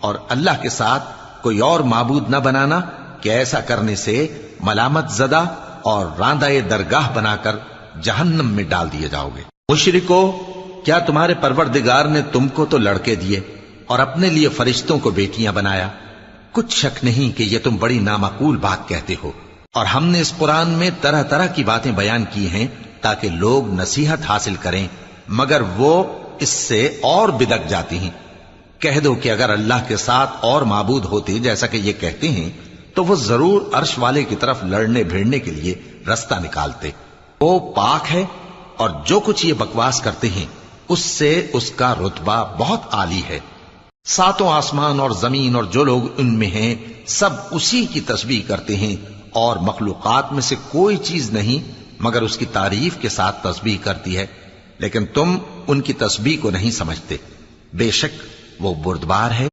اور اللہ کے ساتھ کوئی اور معبود نہ بنانا کہ ایسا کرنے سے ملامت زدہ اور راندہ درگاہ بنا کر جہنم میں ڈال دیے جاؤ گے۔ مشرکو، کیا تمہارے پروردگار نے تم کو تو لڑکے دیے اور اپنے لیے فرشتوں کو بیٹیاں بنایا؟ کچھ شک نہیں کہ یہ تم بڑی نامعقول بات کہتے ہو، اور ہم نے اس قرآن میں طرح طرح کی باتیں بیان کی ہیں تاکہ لوگ نصیحت حاصل کریں، مگر وہ اس سے اور بدک جاتی ہیں۔ کہہ دو کہ اگر اللہ کے ساتھ اور معبود ہوتے جیسا کہ یہ کہتے ہیں تو وہ ضرور عرش والے کی طرف لڑنے بھیڑنے کے لیے رستہ نکالتے۔ وہ پاک ہے، اور جو کچھ یہ بکواس کرتے ہیں اس سے اس کا رتبہ بہت عالی ہے۔ ساتوں آسمان اور زمین اور جو لوگ ان میں ہیں سب اسی کی تسبیح کرتے ہیں، اور مخلوقات میں سے کوئی چیز نہیں مگر اس کی تعریف کے ساتھ تسبیح کرتی ہے، لیکن تم ان کی تسبیح کو نہیں سمجھتے۔ بے شک وہ بردبار ہے